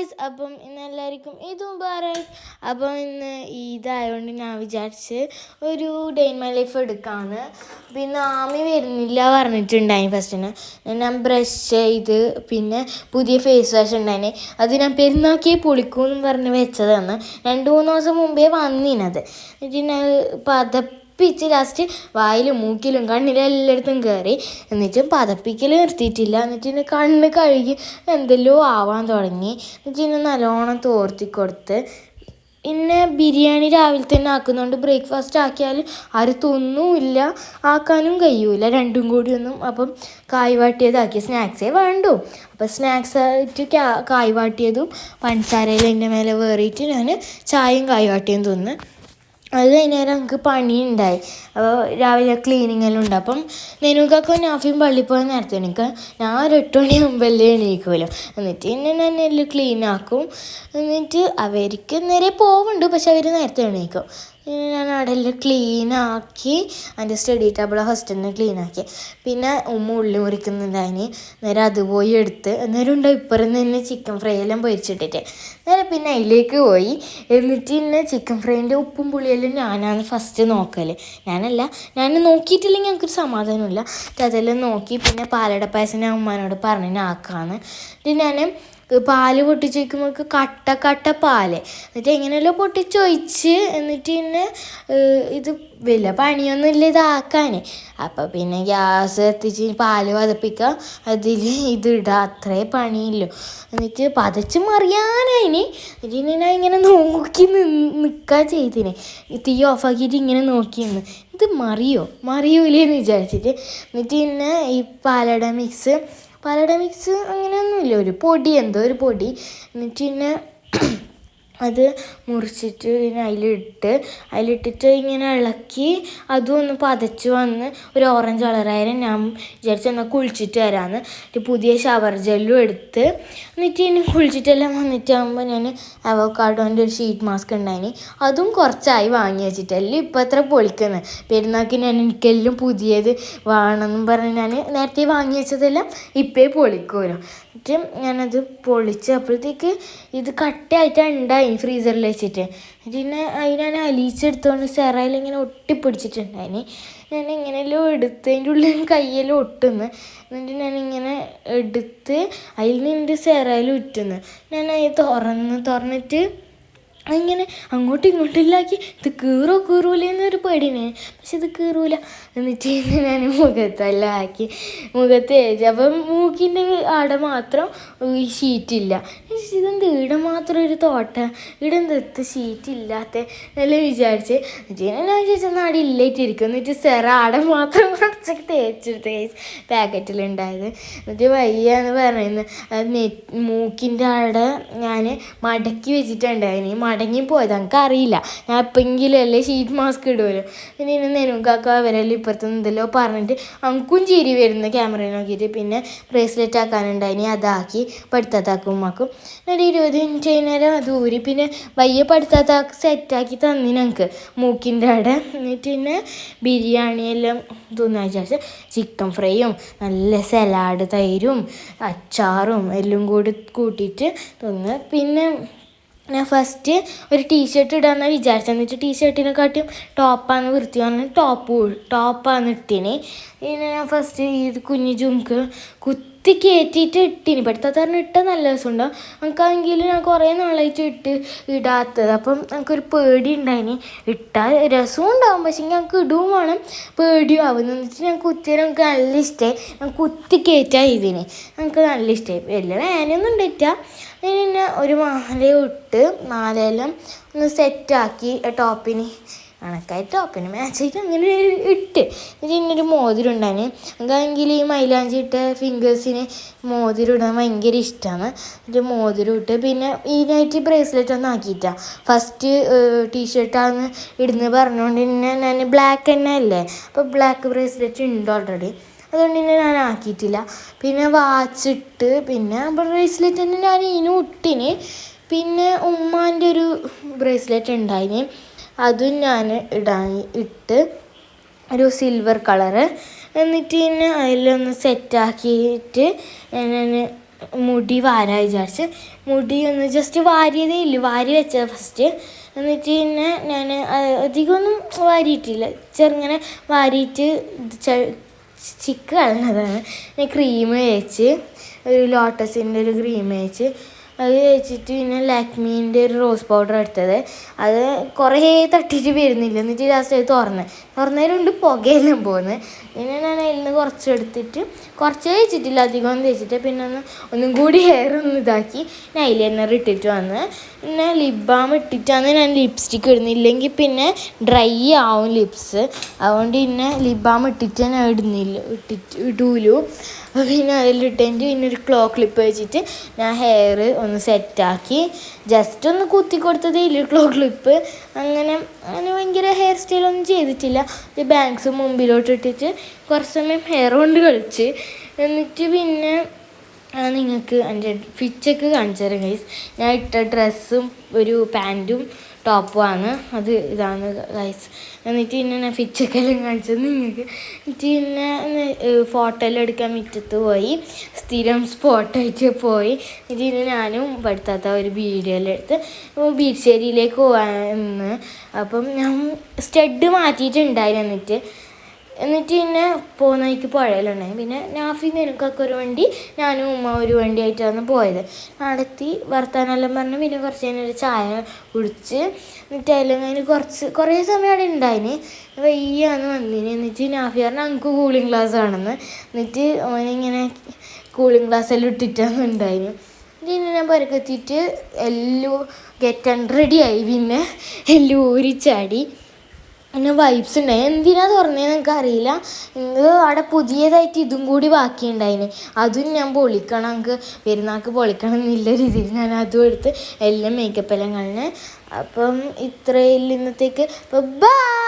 Guys, അപ്പം ഇന്ന് എല്ലാവർക്കും ഈദ് മുബാറക്. അപ്പം ഇന്ന് ഈദായതുകൊണ്ട് ഞാൻ വിചാരിച്ച് ഒരു ഡേ ഇൻ മൈ ലൈഫ് എടുക്കാമെന്ന്. പിന്നെ ആമി വരുന്നില്ല പറഞ്ഞിട്ടുണ്ടായി. ഫസ്റ്റിന് ഞാൻ ബ്രഷ് ചെയ്ത് പിന്നെ പുതിയ ഫേസ് വാഷ് ഉണ്ടായിന്. അത് ഞാൻ പെരുന്നാക്കിയേ പൊളിക്കുമെന്ന് പറഞ്ഞ് വെച്ചതാണ്. 2-3 ദിവസം മുമ്പേ വന്നിനത്. പിന്നെ പതപ്പിച്ച് ലാസ്റ്റ് വായിലും മൂക്കിലും കണ്ണിലും എല്ലായിടത്തും കയറി. എന്നിട്ട് പതപ്പിക്കൽ നിർത്തിയിട്ടില്ല. എന്നിട്ട് കണ്ണ് കഴുകി എന്തെല്ലോ ആവാൻ തുടങ്ങി. എന്നിട്ട് നല്ലോണം തോർത്തി കൊടുത്ത്. പിന്നെ ബിരിയാണി രാവിലെ തന്നെ ആക്കുന്നതുകൊണ്ട് ബ്രേക്ക്ഫാസ്റ്റ് ആക്കിയാൽ ആരും തിന്നുമില്ല, ആക്കാനും കഴിയൂല രണ്ടും കൂടി ഒന്നും. അപ്പം കായ് വാട്ടിയതാക്കി. സ്നാക്സേ വേണ്ടു. അപ്പം സ്നാക്സായിട്ട് കായ് വാട്ടിയതും പഞ്ചസാരയിൽ അതിൻ്റെ മേലെ വേറിയിട്ട് ഞാൻ ചായയും കായ് വാട്ടിയതും തിന്ന്. അത് കഴിഞ്ഞാൽ എനിക്ക് പണിയുണ്ടായി. അപ്പോൾ രാവിലെ ക്ലീനിങ്ങെല്ലാം ഉണ്ട്. അപ്പം നെനുക്കൊക്കെ നാഫിയും പള്ളിയിൽ പോകാൻ നേരത്തെ എണീക്കുക. ഞാൻ ഒരു 8 മണിയാകുമ്പോഴല്ലേ എണീക്കുമല്ലോ. എന്നിട്ട് ഞാൻ എല്ലാം ക്ലീനാക്കും. എന്നിട്ട് അവർക്ക് നേരെ പോകുന്നുണ്ട്, പക്ഷെ അവർ നേരത്തെ എണീക്കും. ഞാൻ അവിടെ എല്ലാം ക്ലീനാക്കി. എൻ്റെ സ്റ്റഡി ടേബിൾ ഹോസ്റ്റലിനെ ക്ലീനാക്കി. പിന്നെ ഉള്ളി മുറിക്കുന്നുണ്ടായിന്. നേരെ അത് പോയി എടുത്ത് നേരം ഉണ്ട് ഇപ്പുറം തന്നെ ചിക്കൻ ഫ്രൈ എല്ലാം പൊരിച്ചിട്ടിട്ട് നേരെ പിന്നെ അതിലേക്ക് പോയി. എന്നിട്ട് പിന്നെ ചിക്കൻ ഫ്രൈൻ്റെ ഉപ്പും പുളിയെല്ലാം ഞാനാണ് ഫസ്റ്റ് നോക്കൽ. ഞാൻ നോക്കിയിട്ടില്ലെങ്കിൽ ഞങ്ങൾക്കൊരു സമാധാനമില്ല. അതെല്ലാം നോക്കി. പിന്നെ പാലട പായസം ഞാൻ ഉമ്മാനോട് പറഞ്ഞ് ആക്കാന്ന്. എന്നിട്ട് ഞാൻ പാല് പൊട്ടിച്ച് വയ്ക്കുമ്പോൾ കട്ട പാല്. എന്നിട്ട് എങ്ങനെയല്ലോ പൊട്ടിച്ചൊഴിച്ച്. എന്നിട്ട് പിന്നെ ഇത് വലിയ പണിയൊന്നുമില്ല ഇതാക്കാൻ. അപ്പം പിന്നെ ഗ്യാസ് എത്തിച്ച് പാല് പതപ്പിക്കുക, അതിൽ ഇതിടുക, അത്രേ പണിയില്ലോ. എന്നിട്ട് പതച്ച് മറിയാനതിന്. എന്നിട്ട് ഞാൻ ഇങ്ങനെ നോക്കി നിൽക്കുക ചെയ്തിന്. തീ ഓഫാക്കിയിട്ട് ഇങ്ങനെ നോക്കി നിന്ന് ഇത് മറിയൂലേന്ന് വിചാരിച്ചിട്ട്. എന്നിട്ട് പിന്നെ ഈ പാലട മിക്സ് അങ്ങനെയൊന്നുമില്ല, ഒരു പൊടി ഒരു പൊടി. എന്നിട്ട് പിന്നെ അത് മുറിച്ചിട്ട് പിന്നെ അതിലിട്ടിട്ട് ഇങ്ങനെ ഇളക്കി. അതും ഒന്ന് പതച്ച് വന്ന് ഒരു ഓറഞ്ച് കളറായാലും ഞാൻ വിചാരിച്ചു എന്നാൽ കുളിച്ചിട്ട് വരാമെന്ന്. പുതിയ ഷവർ ജെല്ലും എടുത്ത്. എന്നിട്ട് ഇനി കുളിച്ചിട്ടെല്ലാം വന്നിട്ടാകുമ്പോൾ ഞാൻ അവോക്കാഡോൻ്റെ ഒരു ഷീറ്റ് മാസ്ക് ഉണ്ടായിന്. അതും കുറച്ചായി വാങ്ങി വെച്ചിട്ടെല്ലാം ഇപ്പം എത്ര പൊളിക്കുന്നത്. പെരുന്നാൾക്ക് എനിക്കെല്ലാം പുതിയത് വേണമെന്നും പറഞ്ഞ് ഞാൻ നേരത്തെ വാങ്ങി വെച്ചതെല്ലാം ഇപ്പേ പൊളിക്കുമല്ലോ. എന്നിട്ട് ഞാനത് പൊളിച്ചപ്പോഴത്തേക്ക് ഇത് കട്ടയായിട്ടാണ് ഉണ്ടായി ഫ്രീസറിൽ വെച്ചിട്ട്. പിന്നെ അതിനാണ് അലിയിച്ചെടുത്തുകൊണ്ട് സെറയിലിങ്ങനെ ഒട്ടിപ്പിടിച്ചിട്ടുണ്ടായിന്. ഞാൻ ഇങ്ങനെയെല്ലാം എടുത്ത് അതിൻ്റെ ഉള്ളിൽ കയ്യെല്ലാം ഒട്ടുന്നു. എന്നിട്ട് ഞാനിങ്ങനെ എടുത്ത് അതിൽ നിന്ന് സെറയിൽ ഉറ്റുന്നു. ഞാൻ അത് തുറന്നിട്ട് അങ്ങനെ അങ്ങോട്ടും ഇങ്ങോട്ടില്ലാക്കി. ഇത് കീറൂലെന്നൊരു പേടിനെ, പക്ഷെ ഇത് കീറൂല. എന്നിട്ട് ഞാൻ മുഖത്തെല്ലാം ആക്കി, മുഖത്ത് തേച്ച്. അപ്പം മൂക്കിൻ്റെ ആടെ മാത്രം ഈ ഷീറ്റില്ല. ഇതെന്ത് ഈടെ മാത്രം ഒരു തോട്ട, ഇവിടെ എന്തെത്ത് ഷീറ്റില്ലാത്ത എല്ലാം വിചാരിച്ച്. ഞാൻ വിചാരിച്ചാൽ ആടെ ഇല്ലായിട്ടിരിക്കും. എന്നിട്ട് സെറ ആടെ മാത്രം കുറച്ച് തേച്ച് പാക്കറ്റിലുണ്ടായത്. എന്നിട്ട് വയ്യാന്ന് പറയുന്നത് മൂക്കിൻ്റെ ആടെ ഞാൻ മടക്കി വെച്ചിട്ടുണ്ടായിന്. മടങ്ങിപ്പോയത് എനിക്കറിയില്ല. ഞാൻ എപ്പോഴെങ്കിലും അല്ലേ ഷീറ്റ് മാസ്ക് ഇടുമല്ലോ. പിന്നെ നെനുക്കാക്ക അവരെല്ലാം ഇപ്പുറത്തുനിന്ന് എന്തെല്ലോ പറഞ്ഞിട്ട് അങ്കും ചിരി വരുന്നു ക്യാമറയിൽ നോക്കിയിട്ട്. പിന്നെ ബ്രേസ്ലെറ്റ് ആക്കാനുണ്ടായിനി, അതാക്കി പഠിത്താത്താക്കും ഉമ്മാക്കും. എന്നിട്ട് 20 മിനിറ്റ് കഴിഞ്ഞേരം അത് ഊരി. പിന്നെ വയ്യ പഠിത്താത്താക്ക് സെറ്റാക്കി തന്നി ഞങ്ങൾക്ക് മൂക്കിൻ്റെ അവിടെ. എന്നിട്ട് പിന്നെ ബിരിയാണിയെല്ലാം തിന്നാൻ വിചാരിച്ച് ചിക്കൻ ഫ്രൈയും നല്ല സലാഡ്, തൈരും അച്ചാറും എല്ലാം കൂടി കൂട്ടിയിട്ട് തിന്ന്. പിന്നെ ഞാൻ ഫസ്റ്റ് ഒരു ടീഷർട്ട് ഇടാമെന്നാണ് വിചാരിച്ചത്. എന്നിട്ട് ടീഷർട്ടിനെക്കാട്ടിയും ടോപ്പാന്ന് വൃത്തി പറഞ്ഞ് ടോപ്പാന്ന് ഇട്ടിന്. പിന്നെ ഞാൻ ഫസ്റ്റ് ഈ കുഞ്ഞു ജുംക്ക് കുത്തി കയറ്റിയിട്ട് ഇട്ടിന്. പഠിത്താത്തറിന് ഇട്ട നല്ല രസമുണ്ടാവും. നമുക്കാണെങ്കിൽ ഞാൻ കുറേ നാളായിട്ട് ഇടാത്തത്. അപ്പം എനിക്കൊരു പേടി ഉണ്ടായിന്. ഇട്ടാൽ രസവും ഉണ്ടാവും, പക്ഷേ ഞങ്ങൾക്ക് ഇടുകയും വേണം, പേടിയും ആവുന്നു. എന്നിട്ട് ഞാൻ കുത്തിയത് എനിക്ക് നല്ല ഇഷ്ടമായി. ഞാൻ കുത്തി കയറ്റാൻ ഇതിന് എനിക്ക് നല്ല ഇഷ്ടമായി. വലിയ വേനയൊന്നും ഉണ്ടായിട്ടാ. പിന്നെ ഒരു മാലയെല്ലാം ഒന്ന് സെറ്റാക്കി ടോപ്പിന് കണക്കായിട്ട് ടോപ്പിന് മാച്ചായിട്ട് അങ്ങനെ ഇട്ട്. ഇതിനൊരു മോതിരം ഉണ്ടായിന്. എനിക്കാണെങ്കിൽ ഈ മൈലാഞ്ചി ഇട്ട ഫിംഗേഴ്സിന് മോതിരം ഇടാൻ ഭയങ്കര ഇഷ്ടമാണ്. എന്നിട്ട് മോതിരം ഇട്ട്. പിന്നെ ഇതിനായിട്ട് ബ്രേസ്ലെറ്റ് ഒന്നും ആക്കിയിട്ടാണ്. ഫസ്റ്റ് ടീഷർട്ടാണ് ഇടുന്നത് പറഞ്ഞുകൊണ്ട് തന്നെ ഞാൻ ബ്ലാക്ക് തന്നെ അല്ലേ, അപ്പോൾ ബ്ലാക്ക് ബ്രേസ്ലെറ്റ് ഉണ്ട് ഓൾറെഡി, അതുകൊണ്ട് തന്നെ ഞാൻ ആക്കിയിട്ടില്ല. പിന്നെ വാച്ചിട്ട്. പിന്നെ ബ്രേസ്ലെറ്റ് തന്നെ ഞാൻ ഇതിനും ഇട്ടിന്. പിന്നെ ഉമ്മാൻ്റെ ഒരു ബ്രേസ്ലെറ്റ് ഉണ്ടായിന്, അതും ഞാൻ ഇട്ട് ഒരു സിൽവർ കളറ്. എന്നിട്ട് പിന്നെ അതിലൊന്ന് സെറ്റാക്കിയിട്ട് ഞാൻ മുടി വാരാ വിചാരിച്ച് മുടി ഒന്ന് ജസ്റ്റ് വാരിയതേ ഇല്ല, വാരി വെച്ചത് ഫസ്റ്റ്. എന്നിട്ട് പിന്നെ ഞാൻ അധികമൊന്നും വാരിയിട്ടില്ല, ചെറുങ്ങനെ വാരിയിട്ട് ചിക്ക് കളഞ്ഞതാണ്. ഞാൻ ക്രീം തേച്ച്, ഒരു ലോട്ടസിൻ്റെ ഒരു ക്രീം തേച്ച്, അത് തേച്ചിട്ട് പിന്നെ ലാക്മീൻ്റെ ഒരു റോസ് പൗഡർ എടുത്തത്. അത് കുറേ തട്ടിയിട്ട് വരുന്നില്ല, എന്നിട്ട് ലാസ്റ്റ് അത് തുറന്നതിലുണ്ട് പുകയെല്ലാം പോകുന്നത്. പിന്നെ ഞാൻ അതിൽ നിന്ന് കുറച്ചെടുത്തിട്ട് കുറച്ച് തേച്ചിട്ടില്ല, അധികം തേച്ചിട്ട് പിന്നെ ഒന്നും കൂടി ഹെയർ ഒന്ന് ഇതാക്കി ഞാൻ ഐലൈനർ ഇട്ടിട്ട് വന്ന്. പിന്നെ ലിപ് ബാം ഇട്ടിട്ടാണ് ഞാൻ ലിപ്സ്റ്റിക്ക് ഇടുന്നില്ലെങ്കിൽ പിന്നെ ഡ്രൈ ആവും ലിപ്സ്. അതുകൊണ്ട് പിന്നെ ലിപ് ബാം ഇട്ടിട്ട് ഞാൻ ഇടൂലു. അപ്പോൾ പിന്നെ അതിലിട്ടിട്ട് പിന്നെ ഒരു ക്ലോ ക്ലിപ്പ് വെച്ചിട്ട് ഞാൻ ഹെയർ ഒന്ന് സെറ്റാക്കി ജസ്റ്റ് ഒന്ന് കുത്തി കൊടുത്തതേ ഇല്ല ക്ലോ ക്ലിപ്പ്. അങ്ങനെ ഭയങ്കര ഹെയർ സ്റ്റൈലൊന്നും ചെയ്തിട്ടില്ല. ഈ ബാങ്ക്സ് മുമ്പിലോട്ട് ഇട്ടിട്ട് കുറച്ച് സമയം ഹെയർ കൊണ്ട് കളിച്ച്. എന്നിട്ട് പിന്നെ നിങ്ങൾക്ക് എൻ്റെ ഫിറ്റൊക്കെ കാണിച്ചു തരാം ഗൈസ്. ഞാൻ ഇട്ട ഡ്രസ്സും ഒരു പാൻറ്റും ടോപ്പുമാണ്, അത് ഇതാണ് ഗൈസ്. എന്നിട്ട് പിന്നെ ഞാൻ ഫിറ്റൊക്കെ എല്ലാം കാണിച്ചത് നിങ്ങൾക്ക്. എന്നിട്ട് പിന്നെ ഫോട്ടോ എല്ലാം എടുക്കാൻ മുറ്റത്ത് പോയി, സ്ഥിരം സ്പോട്ടായിട്ട് പോയി. എന്നിട്ട് പിന്നെ ഞാനും പഠിത്താത്ത ഒരു വീഡിയോ എല്ലാം എടുത്ത് ബീച്ചേരിയിലേക്ക് പോകാമെന്ന്. അപ്പം ഞാൻ സ്റ്റഡ് മാറ്റിയിട്ടുണ്ടായിരുന്നു. എന്നിട്ട് പിന്നെ പോകുന്നതിക്ക് പുഴയിലുണ്ടായി. പിന്നെ നാഫി നിനക്കൊക്കെ ഒരു വണ്ടി, ഞാനും ഉമ്മ ഒരു വണ്ടിയായിട്ടാണ് പോയത്. നടത്തി വർത്താനെല്ലാം പറഞ്ഞ് പിന്നെ കുറച്ച് കഴിഞ്ഞ് ഒരു ചായ കുടിച്ച്. എന്നിട്ട് അതിലും കഴിഞ്ഞ് കുറേ സമയം അവിടെ ഉണ്ടായിന്, വയ്യാന്ന് വന്നിന്. എന്നിട്ട് നാഫി പറഞ്ഞാൽ നമുക്ക് കൂളിംഗ് ഗ്ലാസ് ആണെന്ന്. എന്നിട്ട് ഓനിങ്ങനെ കൂളിംഗ് ഗ്ലാസ് എല്ലാം ഇട്ടിട്ടാണ് ഉണ്ടായിന്. പിന്നെ ഞാൻ പുരക്കെത്തിയിട്ട് എല്ലാം ഗെറ്റ് ആൻഡ് റെഡിയായി. പിന്നെ എല്ലാം ഊരിച്ചാടി. പിന്നെ വൈബ്സ് ഉണ്ടായി. എന്തിനാ തുറന്നതെന്ന് എനിക്ക് അറിയില്ല. അവിടെ പുതിയതായിട്ട് ഇതും കൂടി ബാക്കിയുണ്ടായിന്, അതും ഞാൻ പൊളിക്കണം, എനിക്ക് പെരുന്നാൾക്ക് പൊളിക്കണം എന്നുള്ള രീതിയിൽ ഞാൻ അതും എടുത്ത് എല്ലാം മേക്കപ്പ് എല്ലാം കളഞ്ഞ്. അപ്പം ഇത്രയും ഇന്നത്തേക്ക് ബൈ.